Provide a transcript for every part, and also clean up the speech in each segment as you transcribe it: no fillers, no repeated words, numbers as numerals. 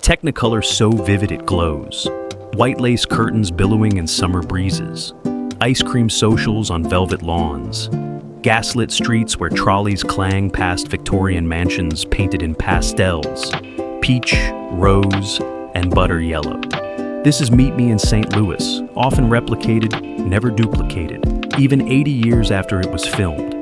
Technicolor so vivid it glows. White lace curtains billowing in summer breezes. Ice cream socials on velvet lawns. Gaslit streets where trolleys clang past Victorian mansions painted in pastels. Peach, rose, and butter yellow. This is Meet Me in St. Louis, often replicated, never duplicated, even 80 years after it was filmed.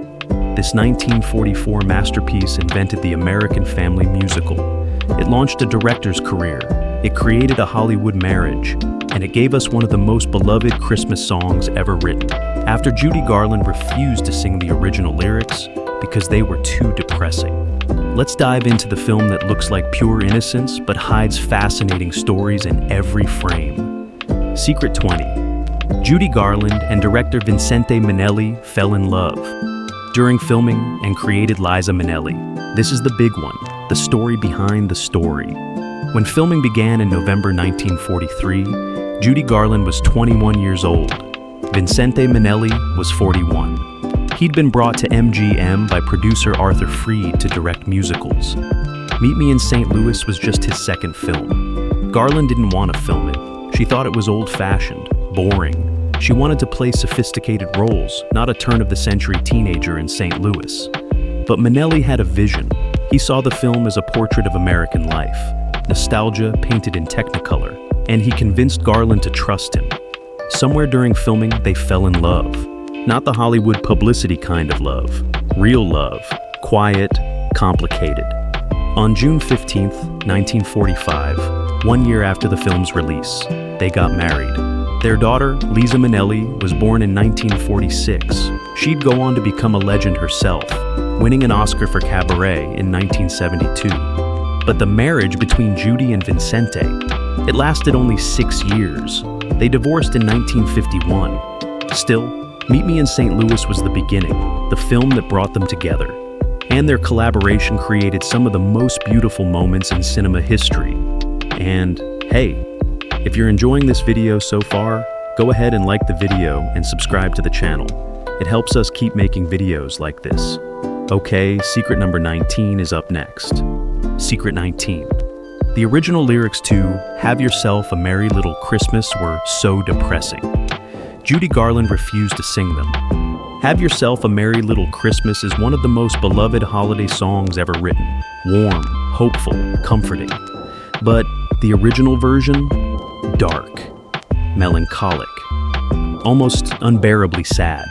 This 1944 masterpiece invented the American family musical. It launched a director's career, it created a Hollywood marriage, and it gave us one of the most beloved Christmas songs ever written. After Judy Garland refused to sing the original lyrics because they were too depressing. Let's dive into the film that looks like pure innocence but hides fascinating stories in every frame. Secret 20. Judy Garland and director Vincente Minnelli fell in love during filming and created Liza Minnelli. This is the big one, the story behind the story. When filming began in November 1943, Judy Garland was 21 years old. Vincente Minnelli was 41. He'd been brought to MGM by producer Arthur Freed to direct musicals. Meet Me in St. Louis was just his second film. Garland didn't want to film it. She thought it was old-fashioned, boring. She wanted to play sophisticated roles, not a turn-of-the-century teenager in St. Louis. But Minnelli had a vision. He saw the film as a portrait of American life, nostalgia painted in Technicolor, and he convinced Garland to trust him. Somewhere during filming, they fell in love. Not the Hollywood publicity kind of love. Real love. Quiet, complicated. On June 15th, 1945, 1 year after the film's release, they got married. Their daughter, Liza Minnelli, was born in 1946. She'd go on to become a legend herself, winning an Oscar for Cabaret in 1972. But the marriage between Judy and Vincente, it lasted only 6 years. They divorced in 1951. Still, Meet Me in St. Louis was the beginning, the film that brought them together. And their collaboration created some of the most beautiful moments in cinema history. And hey, if you're enjoying this video so far, go ahead and like the video and subscribe to the channel. It helps us keep making videos like this. Okay, secret number 19 is up next. Secret 19. The original lyrics to Have Yourself a Merry Little Christmas were so depressing. Judy Garland refused to sing them. Have Yourself a Merry Little Christmas is one of the most beloved holiday songs ever written. Warm, hopeful, comforting. But the original version? Dark, melancholic, almost unbearably sad.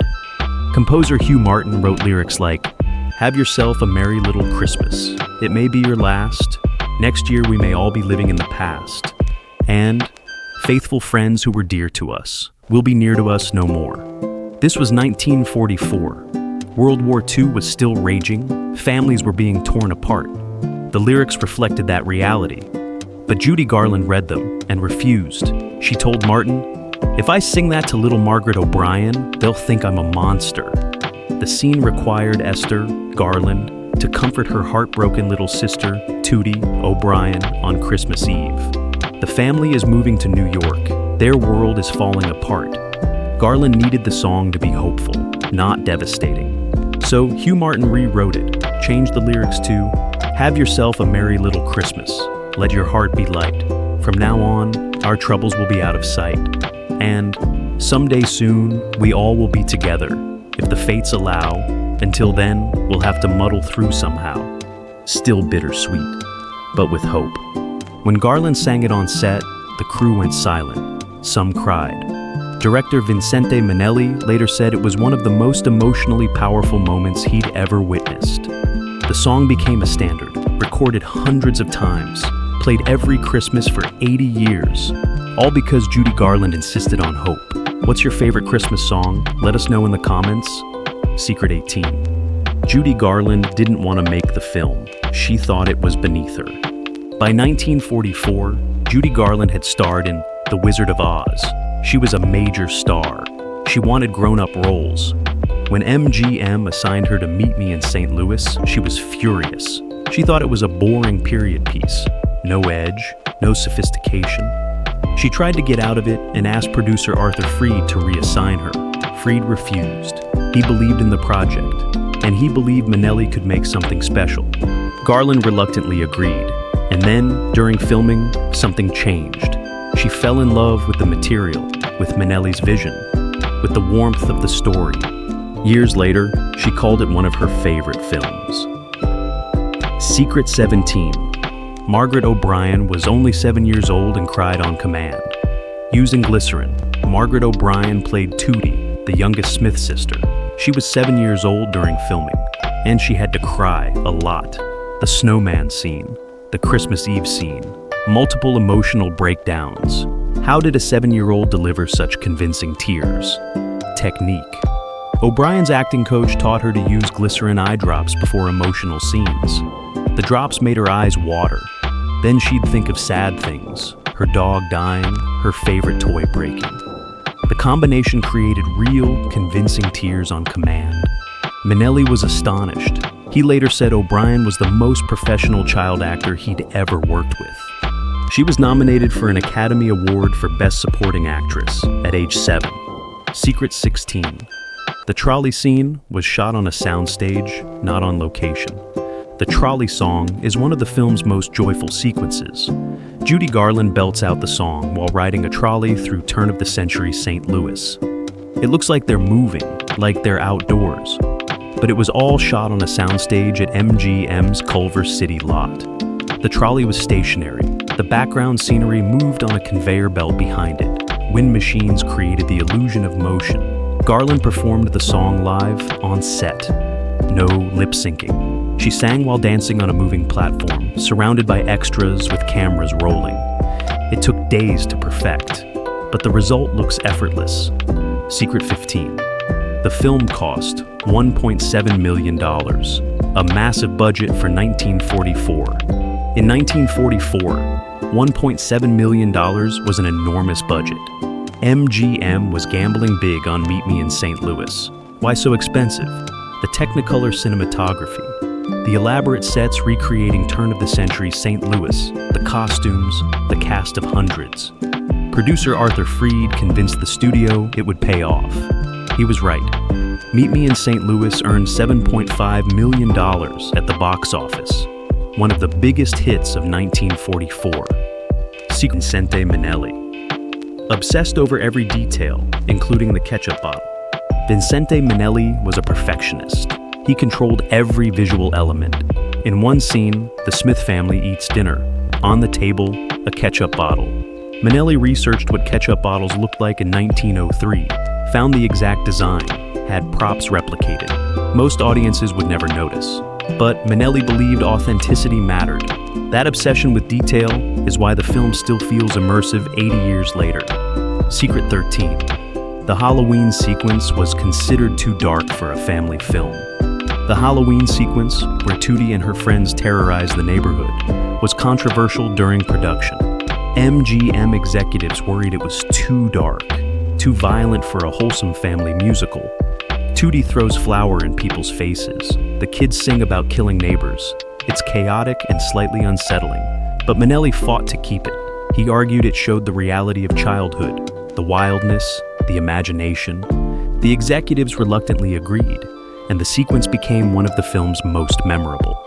Composer Hugh Martin wrote lyrics like, Have yourself a merry little Christmas. It may be your last. Next year we may all be living in the past. And faithful friends who were dear to us will be near to us no more. This was 1944. World War II was still raging. Families were being torn apart. The lyrics reflected that reality. But Judy Garland read them and refused. She told Martin, If I sing that to little Margaret O'Brien, they'll think I'm a monster. The scene required Esther, Garland, to comfort her heartbroken little sister, Tootie O'Brien, on Christmas Eve. The family is moving to New York. Their world is falling apart. Garland needed the song to be hopeful, not devastating. So Hugh Martin rewrote it, changed the lyrics to, Have yourself a merry little Christmas. Let your heart be light. From now on, our troubles will be out of sight. And someday soon, we all will be together, if the fates allow. Until then, we'll have to muddle through somehow. Still bittersweet, but with hope. When Garland sang it on set, the crew went silent. Some cried. Director Vincente Minnelli later said it was one of the most emotionally powerful moments he'd ever witnessed. The song became a standard, recorded hundreds of times, played every Christmas for 80 years, all because Judy Garland insisted on hope. What's your favorite Christmas song? Let us know in the comments. Secret 18. Judy Garland didn't want to make the film. She thought it was beneath her. By 1944, Judy Garland had starred in The Wizard of Oz. She was a major star. She wanted grown-up roles. When MGM assigned her to Meet Me in St. Louis, she was furious. She thought it was a boring period piece. No edge, no sophistication. She tried to get out of it and asked producer Arthur Freed to reassign her. Freed refused. He believed in the project, and he believed Minnelli could make something special. Garland reluctantly agreed. And then, during filming, something changed. She fell in love with the material, with Minnelli's vision, with the warmth of the story. Years later, she called it one of her favorite films. Secret 17. Margaret O'Brien was only 7 years old and cried on command. Using glycerin, Margaret O'Brien played Tootie, the youngest Smith sister. She was 7 years old during filming, and she had to cry a lot. The snowman scene, the Christmas Eve scene, multiple emotional breakdowns. How did a 7-year-old deliver such convincing tears? Technique. O'Brien's acting coach taught her to use glycerin eye drops before emotional scenes. The drops made her eyes water. Then she'd think of sad things, her dog dying, her favorite toy breaking. The combination created real, convincing tears on command. Minnelli was astonished. He later said O'Brien was the most professional child actor he'd ever worked with. She was nominated for an Academy Award for Best Supporting Actress at age 7. Secret 16. The trolley scene was shot on a soundstage, not on location. The trolley song is one of the film's most joyful sequences. Judy Garland belts out the song while riding a trolley through turn-of-the-century St. Louis. It looks like they're moving, like they're outdoors. But it was all shot on a soundstage at MGM's Culver City lot. The trolley was stationary. The background scenery moved on a conveyor belt behind it. Wind machines created the illusion of motion. Garland performed the song live on set. No lip-syncing. She sang while dancing on a moving platform, surrounded by extras with cameras rolling. It took days to perfect, but the result looks effortless. Secret 15. The film cost $1.7 million, a massive budget for 1944. In 1944, $1.7 million was an enormous budget. MGM was gambling big on Meet Me in St. Louis. Why so expensive? The Technicolor cinematography, the elaborate sets recreating turn-of-the-century St. Louis, the costumes, the cast of hundreds. Producer Arthur Freed convinced the studio it would pay off. He was right. Meet Me in St. Louis earned $7.5 million at the box office, one of the biggest hits of 1944. Vincente Minnelli. Obsessed over every detail, including the ketchup bottle, Vincente Minnelli was a perfectionist. He controlled every visual element. In one scene, the Smith family eats dinner. On the table, a ketchup bottle. Minnelli researched what ketchup bottles looked like in 1903, found the exact design, had props replicated. Most audiences would never notice. But Minnelli believed authenticity mattered. That obsession with detail is why the film still feels immersive 80 years later. Secret 13. The Halloween sequence was considered too dark for a family film. The Halloween sequence, where Tootie and her friends terrorize the neighborhood, was controversial during production. MGM executives worried it was too dark, too violent for a wholesome family musical. Tootie throws flour in people's faces. The kids sing about killing neighbors. It's chaotic and slightly unsettling, but Minnelli fought to keep it. He argued it showed the reality of childhood, the wildness, the imagination. The executives reluctantly agreed, and the sequence became one of the film's most memorable.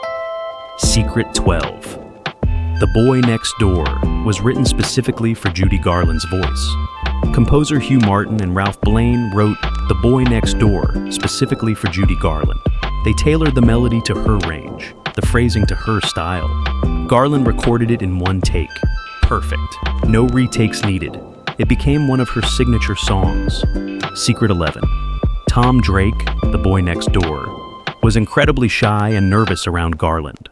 Secret 12. The Boy Next Door was written specifically for Judy Garland's voice. Composer Hugh Martin and Ralph Blaine wrote The Boy Next Door specifically for Judy Garland. They tailored the melody to her range, the phrasing to her style. Garland recorded it in one take. Perfect. No retakes needed. It became one of her signature songs. Secret 11. Tom Drake, the boy next door, was incredibly shy and nervous around Garland.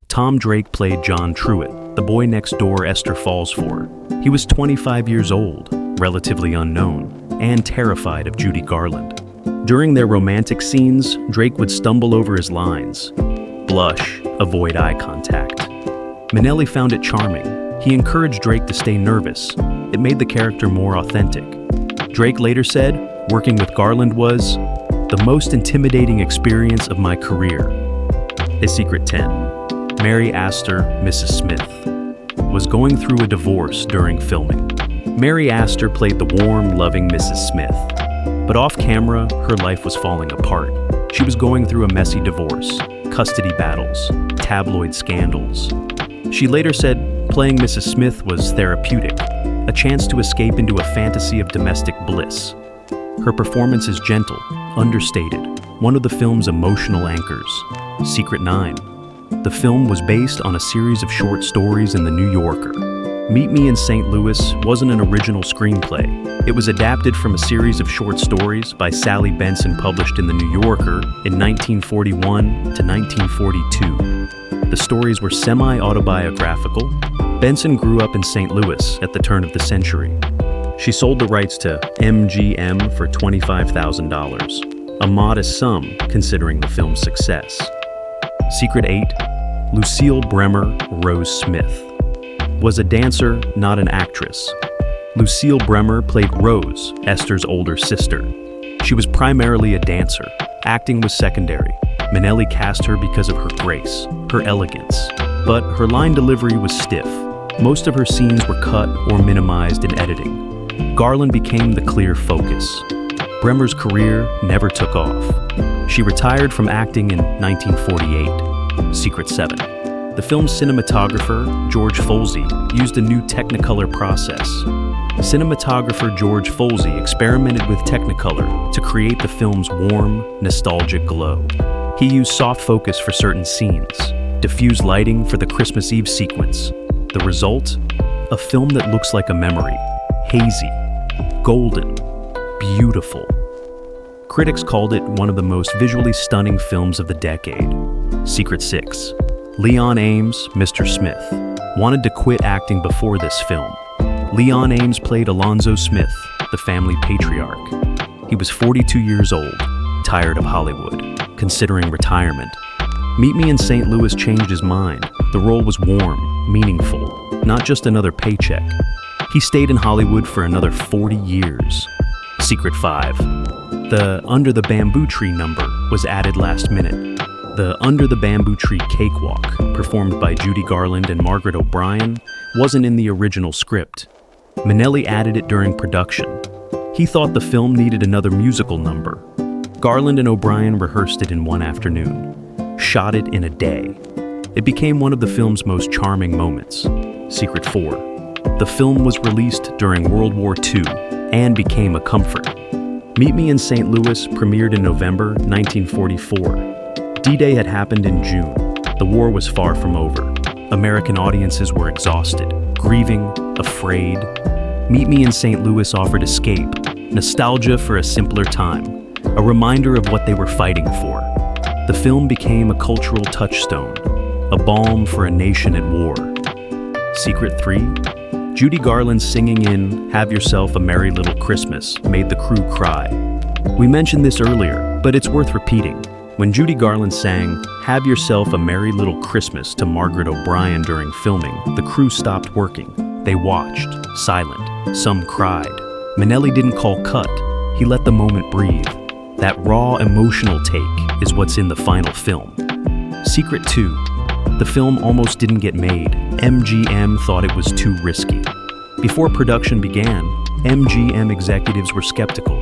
Tom Drake played John Truitt, the boy next door Esther falls for. He was 25 years old, relatively unknown, and terrified of Judy Garland. During their romantic scenes, Drake would stumble over his lines, blush, avoid eye contact. Minnelli found it charming. He encouraged Drake to stay nervous. It made the character more authentic. Drake later said, working with Garland was the most intimidating experience of my career. A Secret 10. Mary Astor, Mrs. Smith, was going through a divorce during filming. Mary Astor played the warm, loving Mrs. Smith. But off camera, her life was falling apart. She was going through a messy divorce, custody battles, tabloid scandals. She later said playing Mrs. Smith was therapeutic, a chance to escape into a fantasy of domestic bliss. Her performance is gentle, understated, one of the film's emotional anchors. Secret 9. The film was based on a series of short stories in The New Yorker. Meet Me in St. Louis wasn't an original screenplay. It was adapted from a series of short stories by Sally Benson published in The New Yorker in 1941 to 1942. The stories were semi-autobiographical. Benson grew up in St. Louis at the turn of the century. She sold the rights to MGM for $25,000, a modest sum considering the film's success. Secret 8. Lucille Bremer Rose Smith was a dancer, not an actress. Lucille Bremer played Rose, Esther's older sister. She was primarily a dancer. Acting was secondary. Minnelli cast her because of her grace, her elegance. But her line delivery was stiff. Most of her scenes were cut or minimized in editing. Garland became the clear focus. Bremer's career never took off. She retired from acting in 1948. Secret 7. The film's cinematographer, George Folsey, used a new Technicolor process. Cinematographer George Folsey experimented with Technicolor to create the film's warm, nostalgic glow. He used soft focus for certain scenes, diffused lighting for the Christmas Eve sequence. The result? A film that looks like a memory. Hazy, golden, beautiful. Critics called it one of the most visually stunning films of the decade. Secret 6. Leon Ames, Mr. Smith, wanted to quit acting before this film. Leon Ames played Alonzo Smith, the family patriarch. He was 42 years old, tired of Hollywood, considering retirement. Meet Me in St. Louis changed his mind. The role was warm, meaningful, not just another paycheck. He stayed in Hollywood for another 40 years. Secret 5. The Under the Bamboo Tree number was added last minute. The Under the Bamboo Tree cakewalk, performed by Judy Garland and Margaret O'Brien, wasn't in the original script. Minnelli added it during production. He thought the film needed another musical number. Garland and O'Brien rehearsed it in one afternoon, shot it in a day. It became one of the film's most charming moments. Secret 4. The film was released during World War II and became a comfort. Meet Me in St. Louis premiered in November 1944. D-Day had happened in June. The war was far from over. American audiences were exhausted, grieving, afraid. Meet Me in St. Louis offered escape, nostalgia for a simpler time, a reminder of what they were fighting for. The film became a cultural touchstone, a balm for a nation at war. Secret 3. Judy Garland singing in Have Yourself a Merry Little Christmas made the crew cry. We mentioned this earlier, but it's worth repeating. When Judy Garland sang Have Yourself a Merry Little Christmas to Margaret O'Brien during filming, the crew stopped working. They watched, silent. Some cried. Minnelli didn't call cut. He let the moment breathe. That raw, emotional take is what's in the final film. Secret 2. The film almost didn't get made. MGM thought it was too risky. Before production began, MGM executives were skeptical.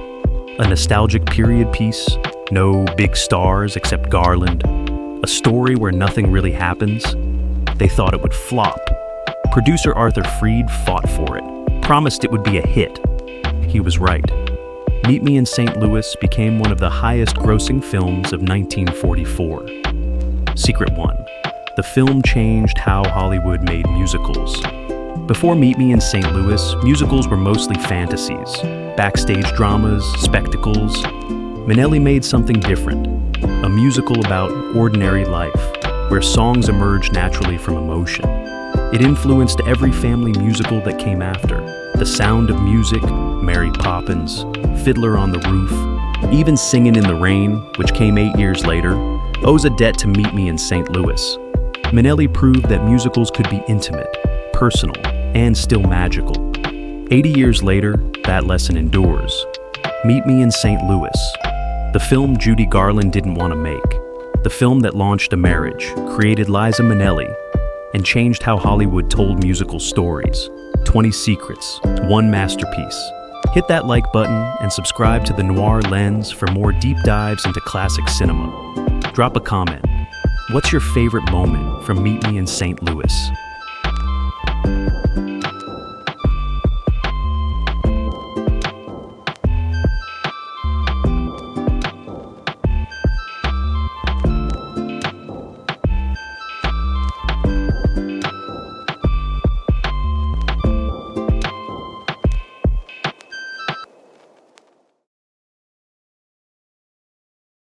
A nostalgic period piece, no big stars except Garland, a story where nothing really happens. They thought it would flop. Producer Arthur Freed fought for it, promised it would be a hit. He was right. Meet Me in St. Louis became one of the highest-grossing films of 1944. Secret 1. The film changed how Hollywood made musicals. Before Meet Me in St. Louis, musicals were mostly fantasies, backstage dramas, spectacles. Minnelli made something different, a musical about ordinary life, where songs emerged naturally from emotion. It influenced every family musical that came after. The Sound of Music, Mary Poppins, Fiddler on the Roof, even Singin' in the Rain, which came 8 years later, owes a debt to Meet Me in St. Louis. Minnelli proved that musicals could be intimate, personal, and still magical. 80 years later, that lesson endures. Meet Me in St. Louis. The film Judy Garland didn't want to make. The film that launched a marriage, created Liza Minnelli, and changed how Hollywood told musical stories. 20 secrets, one masterpiece. Hit that like button and subscribe to the Noir Lens for more deep dives into classic cinema. Drop a comment. What's your favorite moment from Meet Me in St. Louis?